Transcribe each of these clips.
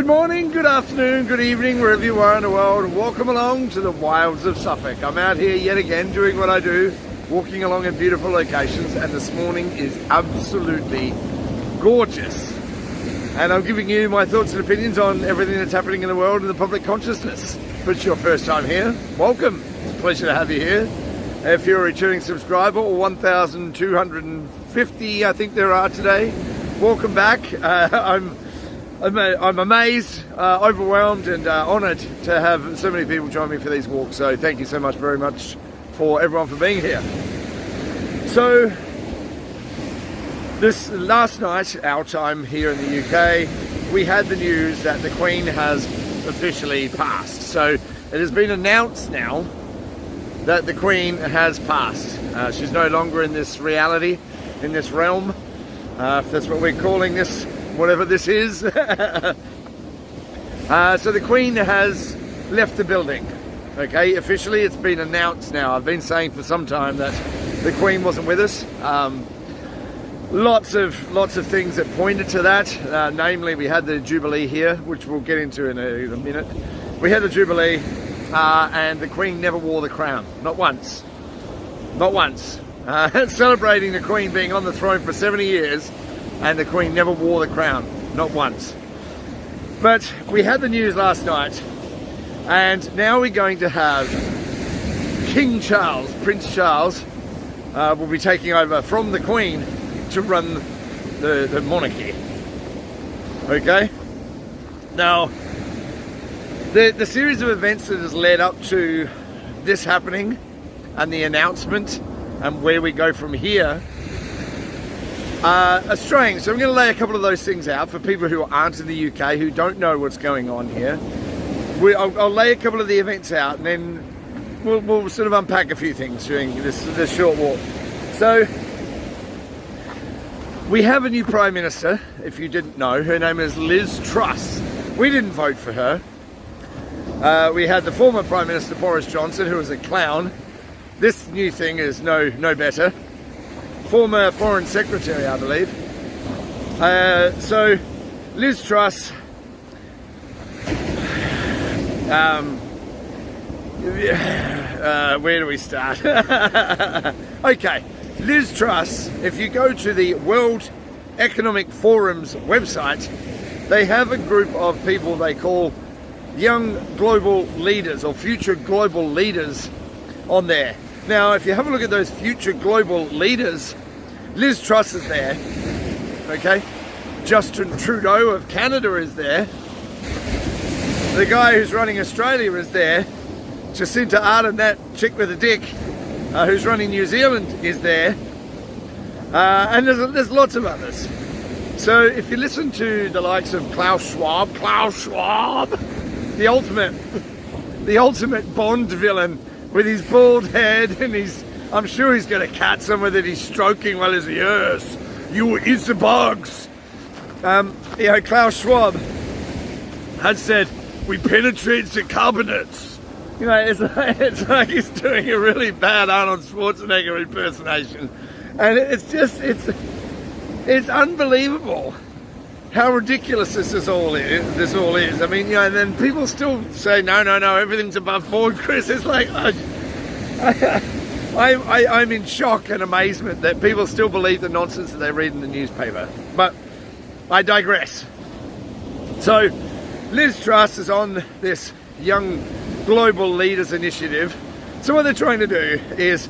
Good morning, good afternoon, good evening, wherever you are in the world, and welcome along to the wilds of Suffolk. I'm out here yet again doing what I do, walking along in beautiful locations, and this morning is absolutely gorgeous. And I'm giving you my thoughts and opinions on everything that's happening in the world and the public consciousness. If it's your first time here, welcome. It's a pleasure to have you here. If you're a returning subscriber, or 1,250 I think there are today, welcome back. I'm amazed, overwhelmed and honoured to have so many people join me for these walks. So thank you so much, very much for everyone for being here. So this last night, our time here in the UK, we had the news that the Queen has officially passed. So it has been announced now that the Queen has passed. She's no longer in this reality, in this realm, if that's what we're calling this, whatever this is. So the Queen has left the building. Okay, officially it's been announced now. I've been saying for some time that the Queen wasn't with us. Lots of things that pointed to that. Namely, we had the Jubilee here, which we'll get into in a minute. We had the Jubilee, and the Queen never wore the crown. Not once. Not once. Celebrating the Queen being on the throne for 70 years, and the Queen never wore the crown. Not once. But we had the news last night, and now we're going to have King Charles, Prince Charles, will be taking over from the Queen to run the monarchy. Okay? Now, the series of events that has led up to this happening and the announcement and where we go from here are strange. So I'm going to lay a couple of those things out for people who aren't in the UK, who don't know what's going on here. I'll lay a couple of the events out, and then we'll sort of unpack a few things during this short walk. So we have a new Prime Minister, if you didn't know. Her name is Liz Truss. We didn't vote for her. We had the former Prime Minister Boris Johnson, who was a clown. This new thing is no better. Former Foreign Secretary, I believe. So Liz Truss, where do we start? Okay, Liz Truss, if you go to the World Economic Forum's website, they have a group of people they call young global leaders or future global leaders on there. Now, if you have a look at those future global leaders, Liz Truss is there, okay? Justin Trudeau of Canada is there. The guy who's running Australia is there. Jacinta Ardern, that chick with a dick, who's running New Zealand, is there. And there's lots of others. So if you listen to the likes of Klaus Schwab, the ultimate Bond villain, with his bald head, and I'm sure he's got a cat somewhere that he's stroking while he's, yes, you eat the bugs. Klaus Schwab had said, we penetrate the cabinets. You know, it's like he's doing a really bad Arnold Schwarzenegger impersonation. And it's unbelievable how ridiculous this all is. I mean, you know, and then people still say, no, everything's above board, Chris. It's like, I'm in shock and amazement that people still believe the nonsense that they read in the newspaper. But I digress. So Liz Truss is on this Young Global Leaders Initiative. So what they're trying to do is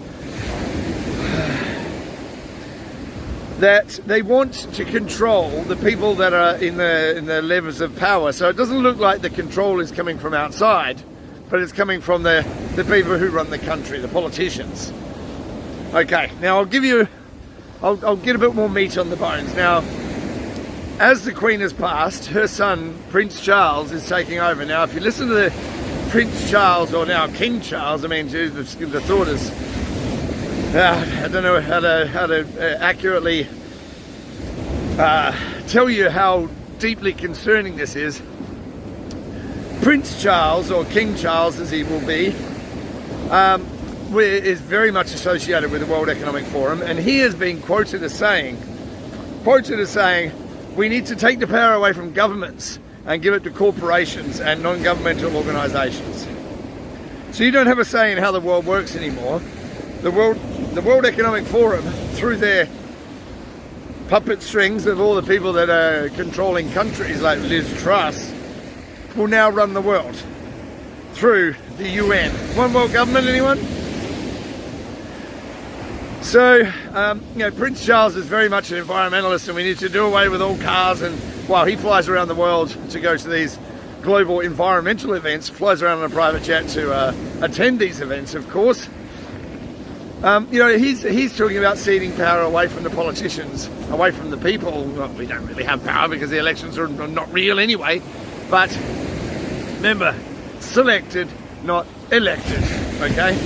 that they want to control the people that are in the levels of power. So it doesn't look like the control is coming from outside, but it's coming from the people who run the country, the politicians. Okay, now I'll get a bit more meat on the bones. Now, as the Queen has passed, her son, Prince Charles, is taking over. Now, if you listen to the Prince Charles, or now King Charles, I mean, the thought is, I don't know how to accurately tell you how deeply concerning this is. Prince Charles, or King Charles as he will be, is very much associated with the World Economic Forum, and he has been quoted as saying, we need to take the power away from governments and give it to corporations and non-governmental organisations. So you don't have a say in how the world works anymore. The World Economic Forum, through their puppet strings of all the people that are controlling countries like Liz Truss, will now run the world through the UN. One world government, anyone? So, you know, Prince Charles is very much an environmentalist, and we need to do away with all cars. And while he flies around the world to go to these global environmental events, flies around on a private jet to attend these events, of course. You know, he's talking about ceding power away from the politicians, away from the people. Well, we don't really have power because the elections are not real anyway. But remember, selected, not elected. Okay,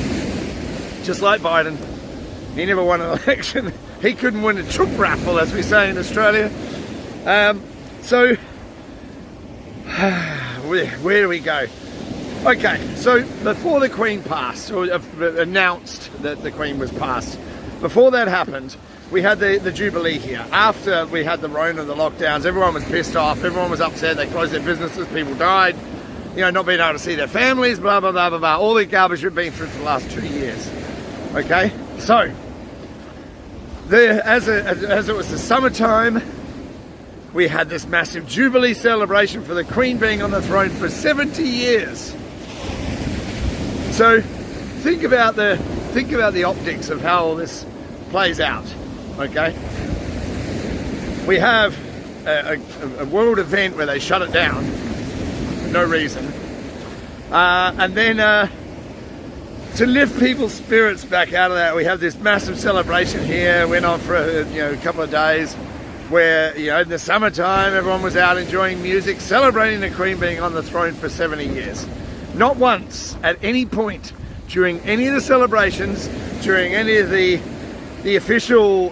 just like Biden. He never won an election. He couldn't win a chook raffle, as we say in Australia. So, where do we go? Okay, so before the Queen passed, or announced that the Queen was passed, before that happened, we had the Jubilee here. After we had the Rona, the lockdowns, everyone was pissed off, everyone was upset, they closed their businesses, people died, you know, not being able to see their families, blah, blah, blah, blah, blah, all the garbage we've been through for the last 2 years. Okay, so as it was the summertime, we had this massive Jubilee celebration for the Queen being on the throne for 70 years. So think about the optics of how all this plays out. Okay, we have a world event where they shut it down for no reason, and then to lift people's spirits back out of that, we have this massive celebration here. Went on for a couple of days, where, you know, in the summertime everyone was out enjoying music, celebrating the Queen being on the throne for 70 years. Not once at any point during any of the celebrations, during any of the official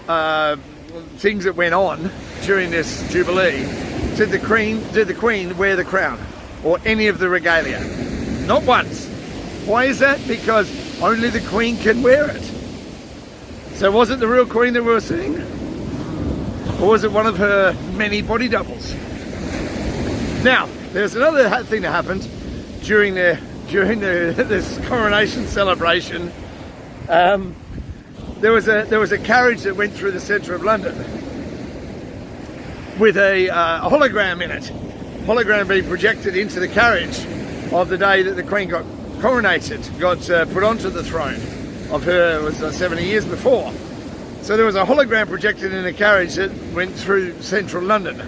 things that went on during this Jubilee, did the Queen wear the crown or any of the regalia. Not once. Why is that? Because only the Queen can wear it. So was it the real Queen that we were seeing? Or was it one of her many body doubles? Now, there's another thing that happened during this coronation celebration. There was a carriage that went through the centre of London with a hologram in it. Hologram being projected into the carriage of the day that the Queen got coronated, got put onto the throne of her. It was 70 years before. So there was a hologram projected in a carriage that went through central London.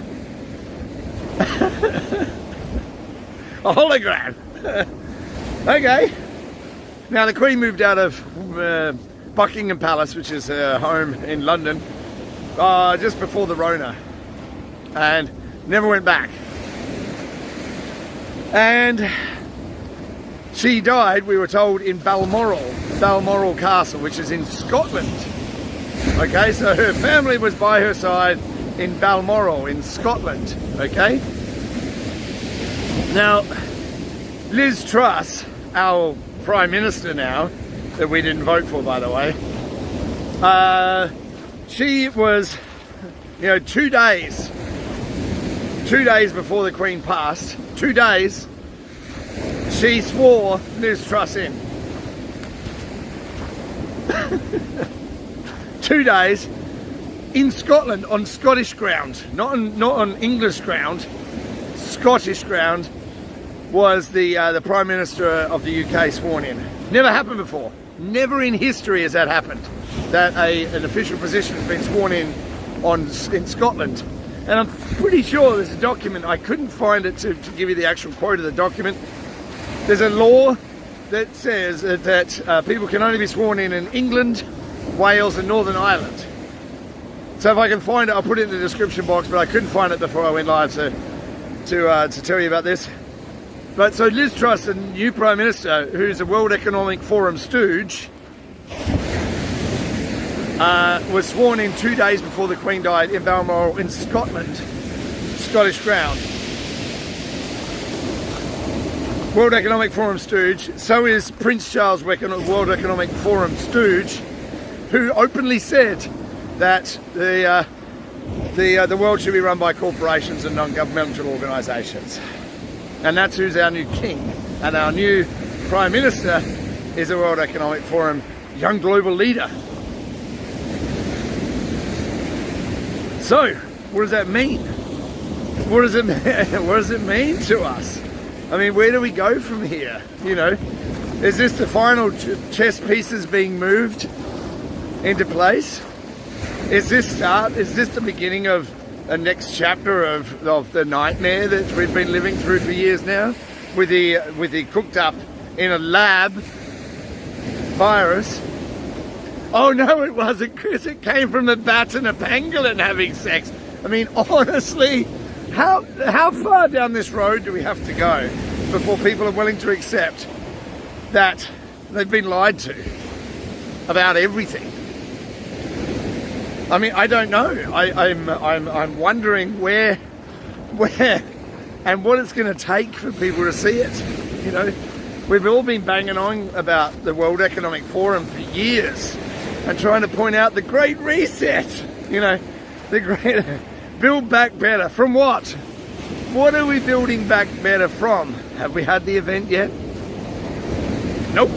A hologram. Okay. Now the Queen moved out of Buckingham Palace, which is her home in London, just before the Rona, and never went back. And she died, we were told, in Balmoral Castle, which is in Scotland. Okay, so her family was by her side in Balmoral in Scotland. Okay. Now, Liz Truss, our Prime Minister now, that we didn't vote for, by the way, she was, 2 days before the Queen passed, 2 days, she swore Liz Truss in. 2 days in Scotland on Scottish ground, not on English ground. Scottish ground was the Prime Minister of the UK sworn in. Never happened before. Never in history has that happened, that an official position has been sworn in in Scotland. And I'm pretty sure there's a document. I couldn't find it to give you the actual quote of the document. There's a law that says that people can only be sworn in England, Wales and Northern Ireland. So if I can find it, I'll put it in the description box, but I couldn't find it before I went live to tell you about this. But so Liz Truss, the new Prime Minister, who's a World Economic Forum stooge, was sworn in 2 days before the Queen died in Balmoral in Scotland, Scottish ground. World Economic Forum stooge. So is Prince Charles, World Economic Forum stooge, who openly said that the world should be run by corporations and non-governmental organisations. And that's who's our new king. And our new Prime Minister is a World Economic Forum young global leader. So, what does that mean? What does it mean to us? I mean, where do we go from here? You know, is this the final chess pieces being moved into place? Is this the beginning of a next chapter of the nightmare that we've been living through for years now? With the cooked up in a lab virus? Oh no, it wasn't, Chris. It came from a bat and a pangolin having sex. I mean, honestly, how far down this road do we have to go before people are willing to accept that they've been lied to about everything? I mean, I don't know. I'm wondering where and what it's going to take for people to see it. You know, we've all been banging on about the World Economic Forum for years and trying to point out the Great Reset. You know, the great build back better from what? What are we building back better from? Have we had the event yet? Nope.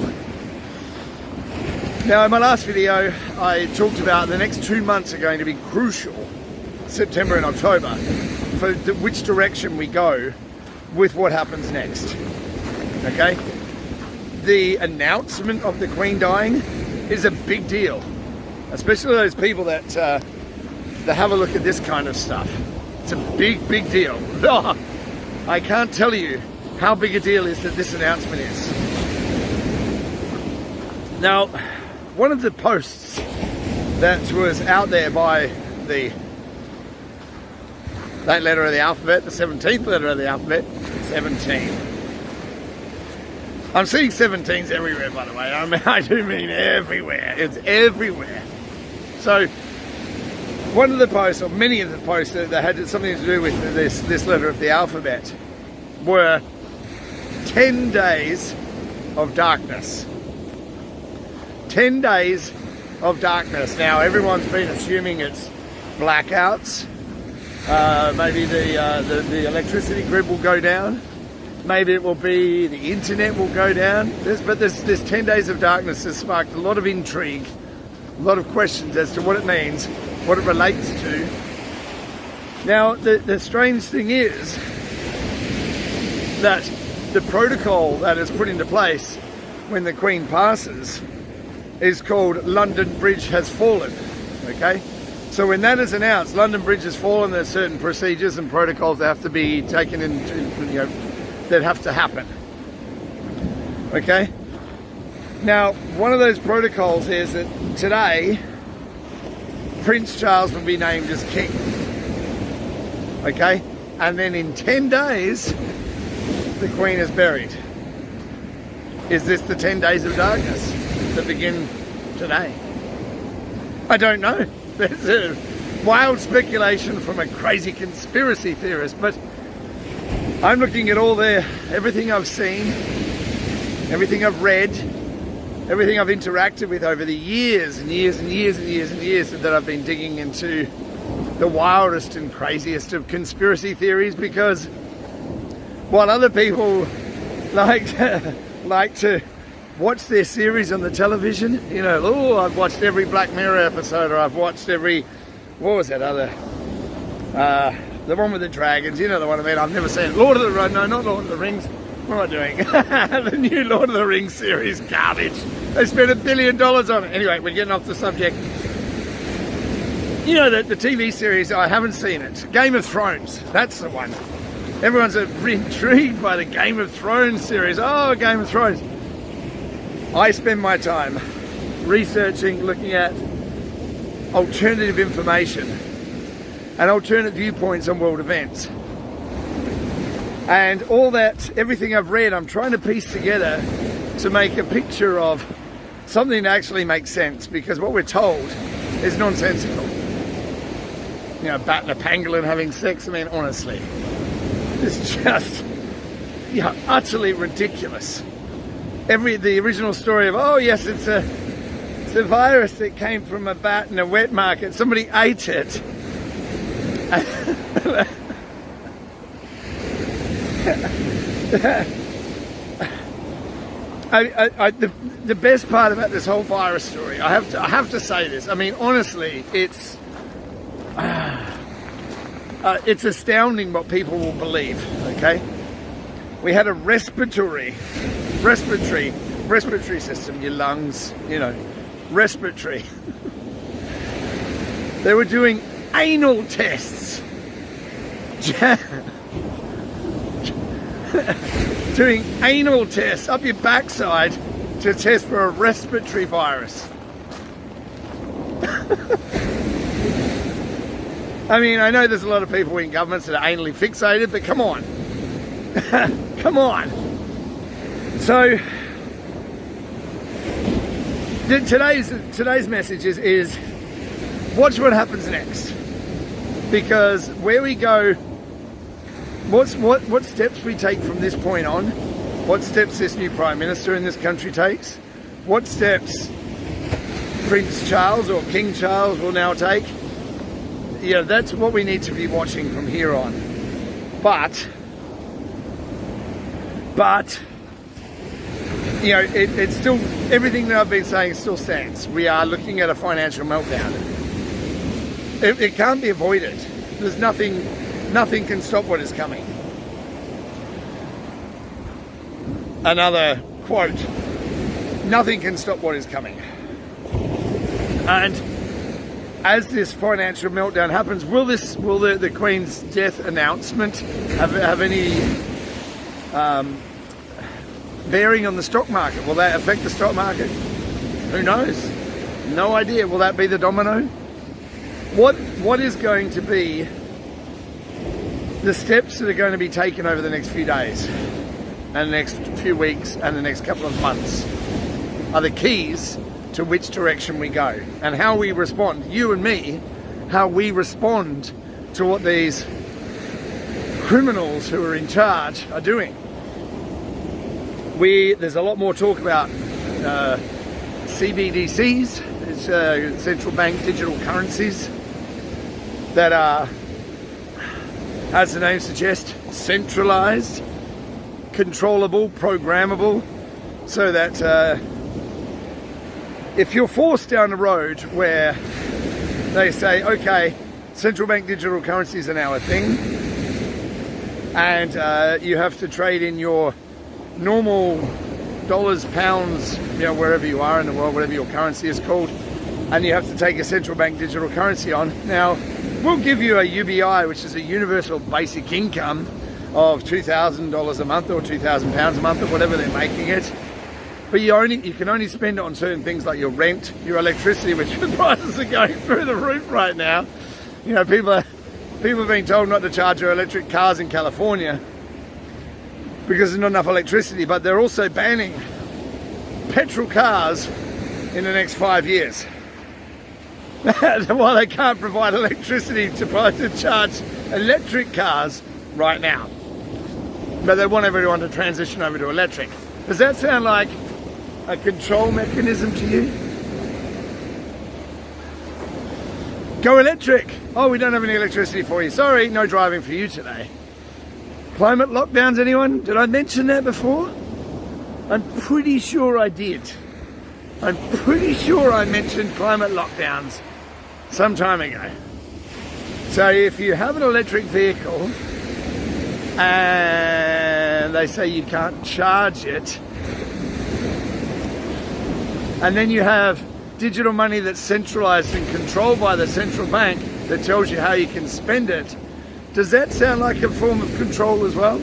Now, in my last video, I talked about the next 2 months are going to be crucial, September and October, for which direction we go with what happens next. Okay? The announcement of the Queen dying is a big deal, especially those people that have a look at this kind of stuff. It's a big, big deal. I can't tell you how big a deal is that this announcement is. Now, one of the posts that was out there by that letter of the alphabet, the 17th letter of the alphabet, 17. I'm seeing 17s everywhere, by the way. I do mean everywhere. It's everywhere. So, one of the posts, or many of the posts that had something to do with this letter of the alphabet, were 10 days of darkness. 10 days of darkness. Now, everyone's been assuming it's blackouts. Maybe the electricity grid will go down. Maybe it will be the internet will go down. But this 10 days of darkness has sparked a lot of intrigue, a lot of questions as to what it means, what it relates to. Now, the strange thing is that the protocol that is put into place when the Queen passes is called London Bridge has fallen. Okay? So when that is announced, London Bridge has fallen, there's certain procedures and protocols that have to be taken into, you know, that have to happen. Okay? Now, one of those protocols is that today, Prince Charles will be named as king. Okay? And then in 10 days, the Queen is buried. Is this the 10 days of darkness that begin today? I don't know. There's a wild speculation from a crazy conspiracy theorist, but I'm looking at everything I've seen, everything I've read, everything I've interacted with over the years and years and years and years and years that I've been digging into the wildest and craziest of conspiracy theories, because while other people like to watch their series on the television, you know, oh, I've watched every Black Mirror episode, or I've watched every, what was that other, the one with the dragons, you know the one I mean, I've never seen it. Lord of the Rings, no, not Lord of the Rings, what am I doing? The new Lord of the Rings series, garbage. They spent $1 billion on it. Anyway, we're getting off the subject. You know, the TV series, I haven't seen it. Game of Thrones, that's the one. Everyone's intrigued by the Game of Thrones series. Oh, Game of Thrones. I spend my time researching, looking at alternative information and alternate viewpoints on world events. And all that, everything I've read, I'm trying to piece together to make a picture of something that actually makes sense, because what we're told is nonsensical. You know, a bat and a pangolin having sex, I mean, honestly, it's just, you know, utterly ridiculous. The original story of, oh yes, it's a virus that came from a bat in a wet market, somebody ate it, The best part about this whole virus story, I have to say this. I mean, honestly, it's astounding what people will believe. Okay, we had a respiratory system, your lungs, you know, respiratory. They were doing anal tests. Doing anal tests up your backside to test for a respiratory virus. I mean, I know there's a lot of people in governments that are anally fixated, but come on. Come on. So today's message is watch what happens next, because where we go, what steps we take from this point on, what steps this new Prime Minister in this country takes, what steps Prince Charles or King Charles will now take, you know, that's what we need to be watching from here on. But you know, it's still, everything that I've been saying still stands. We are looking at a financial meltdown. It can't be avoided. There's nothing can stop what is coming. Another quote, nothing can stop what is coming. And as this financial meltdown happens, will the Queen's death announcement have any bearing on the stock market? Will that affect the stock market? Who knows? No idea. Will that be the domino? What is going to be the steps that are going to be taken over the next few days and the next few weeks and the next couple of months are the keys to which direction we go, and how we respond, you and me, how we respond to what these criminals who are in charge are doing. There's a lot more talk about CBDCs, central bank digital currencies, that are, as the name suggests, centralized, controllable, programmable, so that if you're forced down a road where they say, okay, central bank digital currencies are now a thing, and you have to trade in your normal dollars, pounds, you know, wherever you are in the world, whatever your currency is called, and you have to take a central bank digital currency on. Now, we'll give you a UBI, which is a universal basic income of $2,000 a month or £2,000 a month or whatever they're making it. But you can only spend it on certain things like your rent, your electricity, which the prices are going through the roof right now. You know, people are being told not to charge their electric cars in California because there's not enough electricity, but they're also banning petrol cars in the next 5 years. While they can't provide electricity to charge electric cars right now. But they want everyone to transition over to electric. Does that sound like a control mechanism to you? Go electric. Oh, we don't have any electricity for you. Sorry, no driving for you today. Climate lockdowns, anyone? Did I mention that before? I'm pretty sure I did. I'm pretty sure I mentioned climate lockdowns some time ago. So if you have an electric vehicle and they say you can't charge it, and then you have digital money that's centralized and controlled by the central bank that tells you how you can spend it, does that sound like a form of control as well?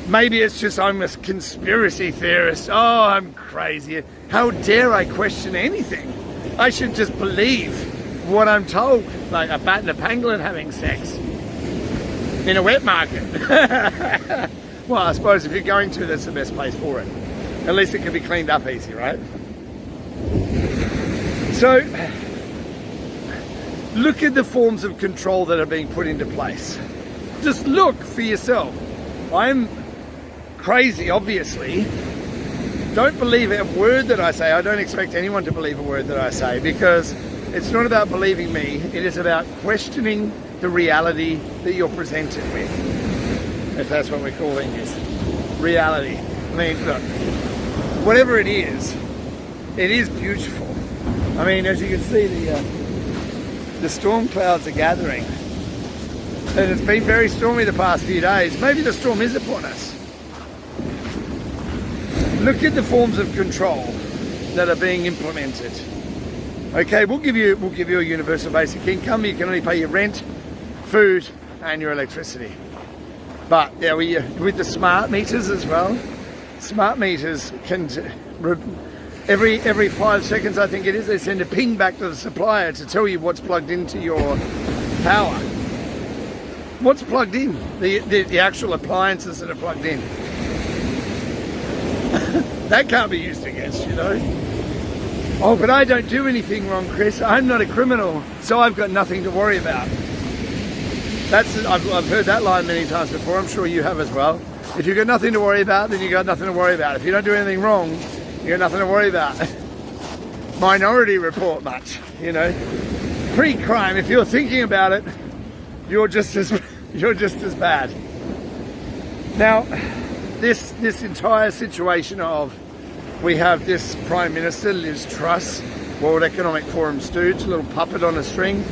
Maybe it's just I'm a conspiracy theorist. Oh, I'm crazy. How dare I question anything? I should just believe what I'm told, like a bat and a pangolin having sex in a wet market. Well, I suppose if you're going to, that's the best place for it. At least it can be cleaned up easy, right? So, look at the forms of control that are being put into place. Just look for yourself. I'm crazy, obviously. Don't believe a word that I say. I don't expect anyone to believe a word that I say, because it's not about believing me. It is about questioning the reality that you're presented with, if that's what we're calling this, reality. I mean, look, whatever it is beautiful. I mean, as you can see, the storm clouds are gathering, and it's been very stormy the past few days. Maybe the storm is upon us. Look at the forms of control that are being implemented. Okay, we'll give you a universal basic income. You can only pay your rent, food, and your electricity. But yeah, with the smart meters as well. Smart meters can every 5 seconds, I think it is, they send a ping back to the supplier to tell you what's plugged into your power. What's plugged in? The actual appliances that are plugged in. That can't be used against you, though. Oh, but I don't do anything wrong, Chris. I'm not a criminal, so I've got nothing to worry about. I've heard that line many times before. I'm sure you have as well. If you've got nothing to worry about, then you've got nothing to worry about. If you don't do anything wrong, you've got nothing to worry about. Minority Report much, you know. Pre-crime, if you're thinking about it, you're just as bad. Now, this entire situation of, we have this Prime Minister, Liz Truss, World Economic Forum stooge, a little puppet on a string.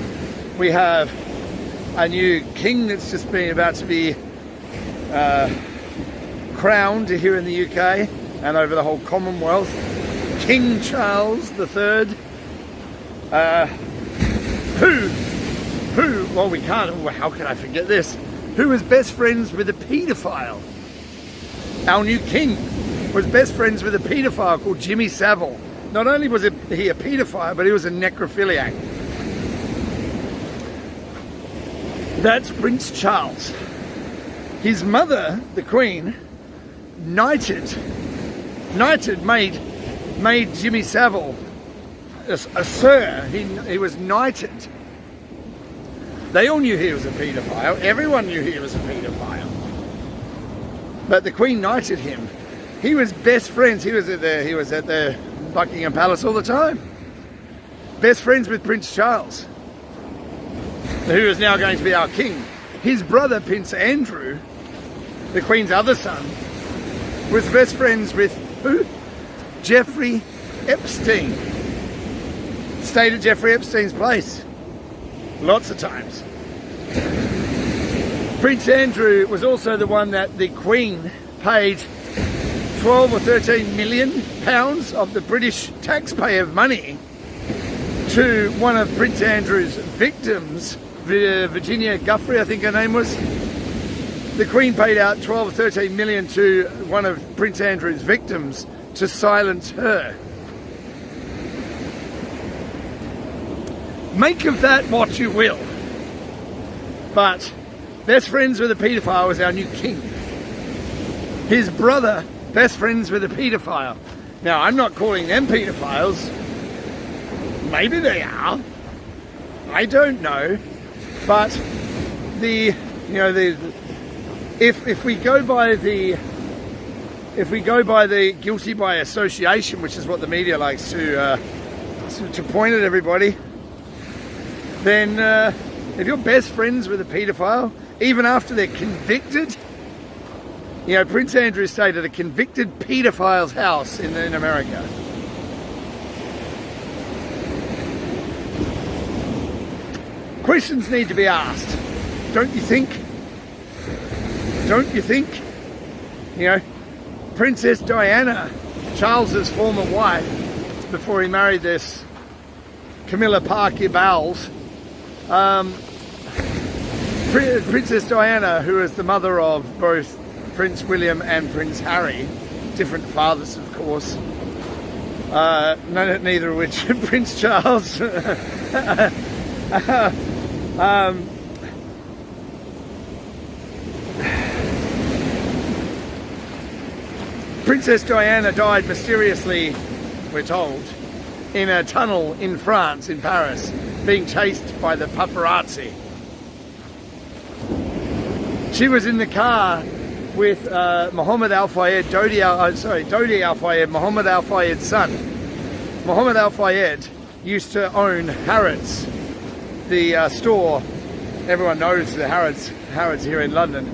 We have a new king that's just about to be crowned here in the UK and over the whole Commonwealth. King Charles III, who, well, we can't, how can I forget this? Who was best friends with a paedophile? Our new king was best friends with a paedophile called Jimmy Savile. Not only was he a paedophile, but he was a necrophiliac. That's Prince Charles. His mother, the Queen, made Jimmy Savile a sir. He was knighted. They all knew he was a paedophile. Everyone knew he was a paedophile. But the Queen knighted him. He was best friends. He was at the Buckingham Palace all the time. Best friends with Prince Charles, who is now going to be our king. His brother, Prince Andrew, the Queen's other son, was best friends with who? Jeffrey Epstein. Stayed at Jeffrey Epstein's place lots of times. Prince Andrew was also the one that the Queen paid 12 or 13 million pounds of the British taxpayer money to one of Prince Andrew's victims, Virginia Guffey, I think her name was. The Queen paid out 12 or 13 million to one of Prince Andrew's victims to silence her. Make of that what you will. But best friends with a paedophile was our new king. His brother, best friends with a paedophile. Now, I'm not calling them paedophiles. Maybe they are. I don't know. But if we go by the guilty by association, which is what the media likes to point at everybody, then if you're best friends with a paedophile, even after they're convicted, you know, Prince Andrew stayed at a convicted paedophile's house in America. Questions need to be asked, don't you think? Don't you think? You know, Princess Diana, Charles's former wife, before he married this Camilla Parker Bowles, Princess Diana, who is the mother of both Prince William and Prince Harry, different fathers of course, neither of which Prince Charles. Princess Diana died mysteriously, we're told, in a tunnel in France, in Paris, being chased by the paparazzi. She was in the car with Mohammed Al Fayed, Dodi Al Fayed, Mohammed Al Fayed's son. Mohammed Al Fayed used to own Harrods, the store everyone knows the Harrods here in London.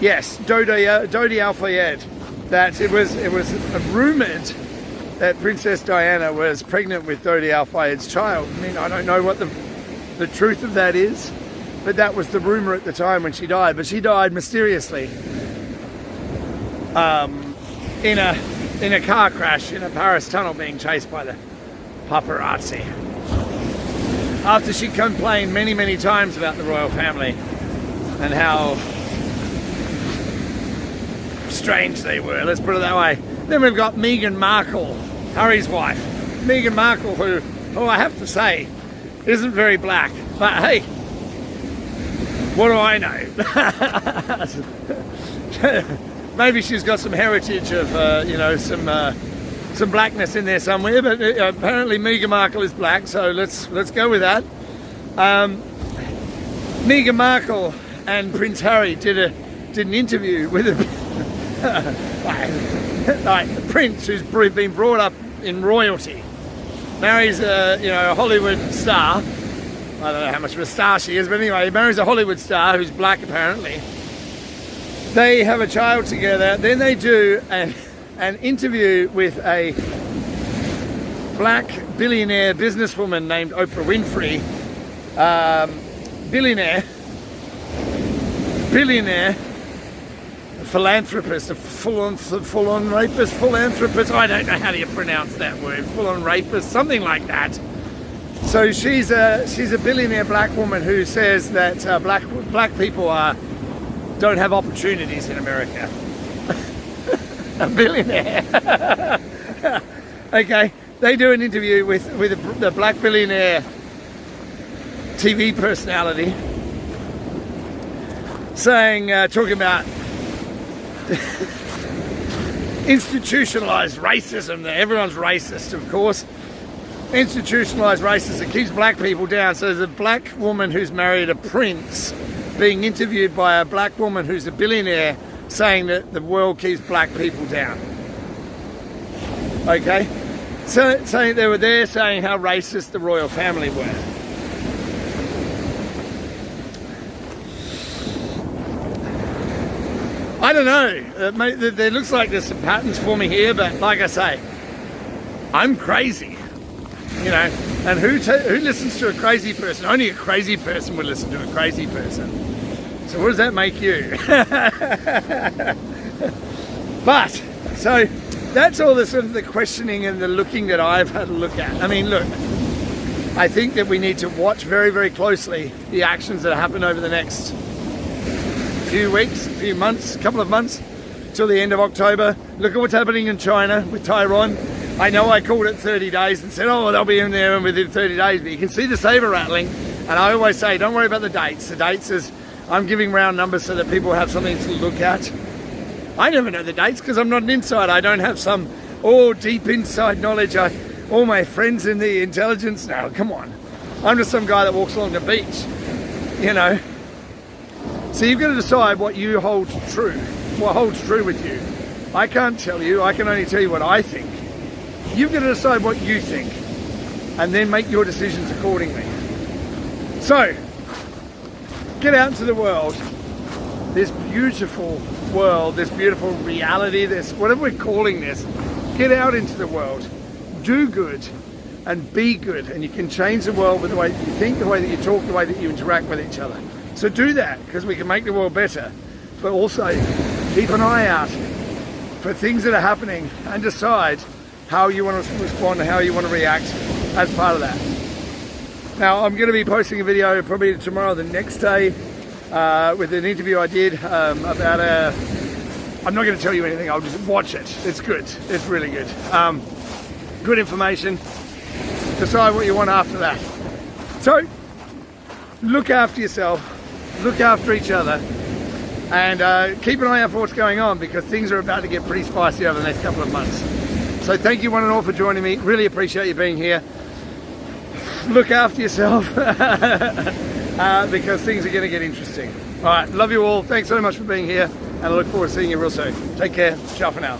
Yes, Dodi Al-Fayed. That it was rumoured that Princess Diana was pregnant with Dodi Al-Fayed's child. I mean, I don't know what the truth of that is, but that was the rumour at the time when she died. But she died mysteriously in a car crash in a Paris tunnel, being chased by the paparazzi. After she complained many times about the royal family and how strange they were, let's put it that way. Then we've got Meghan Markle, Harry's wife. Meghan Markle, who I have to say isn't very black, but hey, what do I know? Maybe she's got some heritage of you know, some blackness in there somewhere, but apparently Meghan Markle is black, so let's go with that. Meghan Markle and Prince Harry did an interview with like the prince, who's been brought up in royalty, marries a Hollywood star. I don't know how much of a star she is, but anyway, he marries a Hollywood star who's black apparently. They have a child together. Then they do an interview with a black billionaire businesswoman named Oprah Winfrey. Billionaire, philanthropist, a full-on rapist, philanthropist. I don't know how do you pronounce that word. Full-on rapist, something like that. So she's a billionaire black woman who says that black people don't have opportunities in America. A billionaire. Okay, they do an interview with the black billionaire TV personality, saying, talking about institutionalized racism. Everyone's racist, of course. Institutionalized racism keeps black people down. So there's a black woman who's married a prince being interviewed by a black woman who's a billionaire, saying that the world keeps black people down. Okay, so saying they were there saying how racist the royal family were. I don't know, there looks like there's some patterns for me here, but like I say, I'm crazy, you know, and who listens to a crazy person? Only a crazy person would listen to a crazy person. So what does that make you? But, so that's all the sort of the questioning and the looking that I've had a look at. I mean, look, I think that we need to watch very closely the actions that happen over the next few weeks, few months, couple of months, till the end of October. Look at what's happening in China with Taiwan. I know I called it 30 days and said, oh, they'll be in there and within 30 days, but you can see the saber rattling. And I always say, don't worry about the dates. The dates is, I'm giving round numbers so that people have something to look at. I never know the dates because I'm not an insider. I don't have some deep inside knowledge. All my friends in the intelligence, no, come on. I'm just some guy that walks along the beach, you know. So you've got to decide what you hold true, what holds true with you. I can't tell you, I can only tell you what I think. You've got to decide what you think and then make your decisions accordingly. So, get out into the world, this beautiful world, this beautiful reality, this, whatever we're calling this, get out into the world, do good and be good, and you can change the world with the way that you think, the way that you talk, the way that you interact with each other. So do that, because we can make the world better, but also keep an eye out for things that are happening and decide how you want to respond and how you want to react as part of that. Now, I'm going to be posting a video probably tomorrow, the next day, with an interview I did about I'm not going to tell you anything, I'll just watch it. It's good, it's really good. Good information. Decide what you want after that. So, look after yourself, look after each other, and keep an eye out for what's going on, because things are about to get pretty spicy over the next couple of months. So thank you one and all for joining me. Really appreciate you being here. Look after yourself because things are going to get interesting. All right, love you all. Thanks so much for being here, and I look forward to seeing you real soon. Take care. Ciao for now.